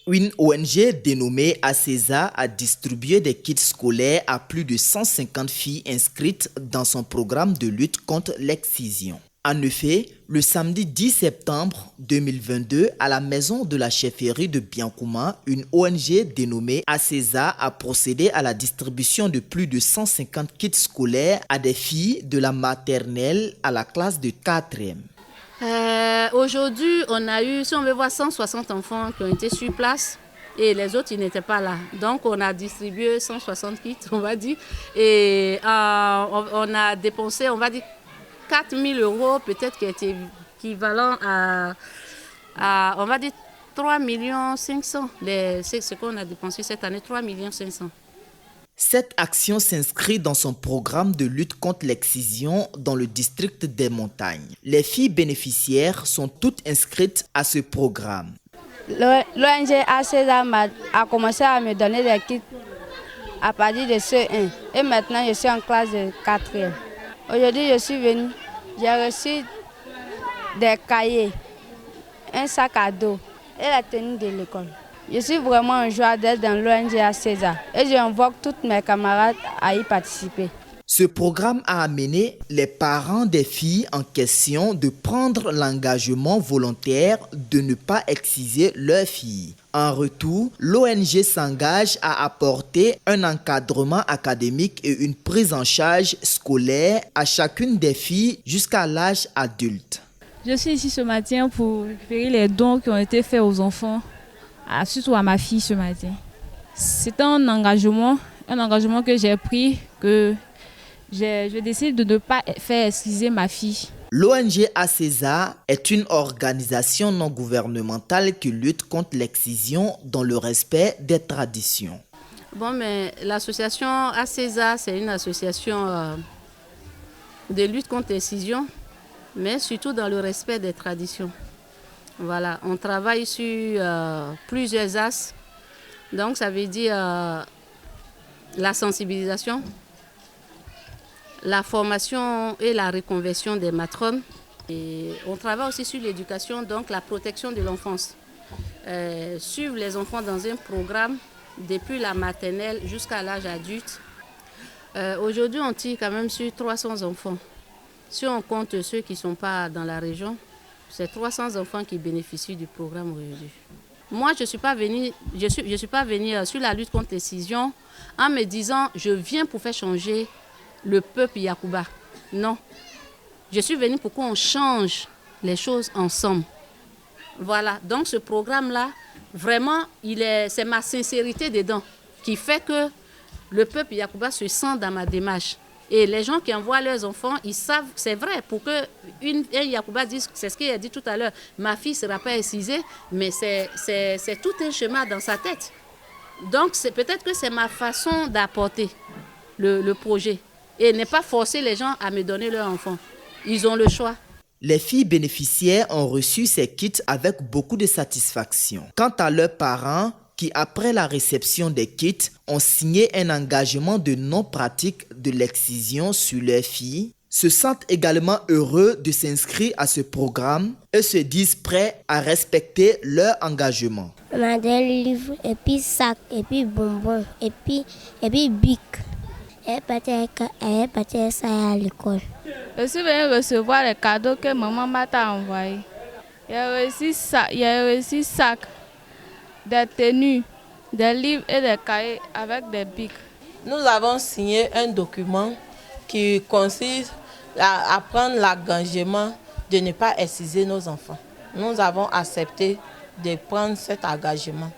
Une ONG dénommée ACESA a distribué des kits scolaires à plus de 150 filles inscrites dans son programme de lutte contre l'excision. En effet, le samedi 10 septembre 2022, à la maison de la chefferie de Biancouma, une ONG dénommée ACESA a procédé à la distribution de plus de 150 kits scolaires à des filles de la maternelle à la classe de 4e. Aujourd'hui, on a eu, si on veut voir, 160 enfants qui ont été sur place et les autres, ils n'étaient pas là. Donc, on a distribué 160 kits, on va dire, et on a dépensé, on va dire, 4 000 € peut-être qui est équivalent à on va dire, 3 500 000. C'est ce qu'on a dépensé cette année, 3 500 000. Cette action s'inscrit dans son programme de lutte contre l'excision dans le district des montagnes. Les filles bénéficiaires sont toutes inscrites à ce programme. L'ONG ACESA a commencé à me donner des kits à partir de CE1 et maintenant je suis en classe de 4e. Aujourd'hui je suis venue, j'ai reçu des cahiers, un sac à dos et la tenue de l'école. Je suis vraiment en joie d'être dans l'ONG ACESA et j'invoque toutes mes camarades à y participer. Ce programme a amené les parents des filles en question de prendre l'engagement volontaire de ne pas exciser leurs filles. En retour, l'ONG s'engage à apporter un encadrement académique et une prise en charge scolaire à chacune des filles jusqu'à l'âge adulte. Je suis ici ce matin pour récupérer les dons qui ont été faits aux enfants, surtout à ma fille ce matin. C'est un engagement que j'ai pris, que je décide de ne pas faire exciser ma fille. L'ONG ACESA est une organisation non gouvernementale qui lutte contre l'excision dans le respect des traditions. Bon, mais l'association ACESA, c'est une association de lutte contre l'excision, mais surtout dans le respect des traditions. Voilà, on travaille sur plusieurs axes. Donc, ça veut dire la sensibilisation, la formation et la reconversion des matrones. Et on travaille aussi sur l'éducation, donc la protection de l'enfance. Suivre les enfants dans un programme depuis la maternelle jusqu'à l'âge adulte. Aujourd'hui, on tire quand même sur 300 enfants. Si on compte ceux qui ne sont pas dans la région, c'est 300 enfants qui bénéficient du programme aujourd'hui. Moi, je ne suis pas venue sur la lutte contre l'excision en me disant je viens pour faire changer le peuple Yakuba. Non. Je suis venue pour qu'on change les choses ensemble. Voilà. Donc ce programme-là, vraiment, c'est ma sincérité dedans qui fait que le peuple Yakuba se sent dans ma démarche. Et les gens qui envoient leurs enfants, ils savent, c'est vrai, pour qu'un Yakuba dise, c'est ce qu'il a dit tout à l'heure, ma fille ne sera pas excisée, mais c'est tout un schéma dans sa tête. Donc peut-être que c'est ma façon d'apporter le projet. Et ne pas forcer les gens à me donner leur enfant. Ils ont le choix. Les filles bénéficiaires ont reçu ces kits avec beaucoup de satisfaction. Quant à leurs parents, qui après la réception des kits ont signé un engagement de non-pratique de l'excision sur leurs filles, se sentent également heureux de s'inscrire à ce programme et se disent prêts à respecter leur engagement. On a des livres, et puis sacs, et puis bonbons, et puis bic. Et peut-être ça à l'école. Je suis venue recevoir les cadeaux que maman m'a envoyés. Il y a reçu sac, des tenues, des livres et des cahiers avec des bics. Nous avons signé un document qui consiste à prendre l'engagement de ne pas exciser nos enfants. Nous avons accepté de prendre cet engagement.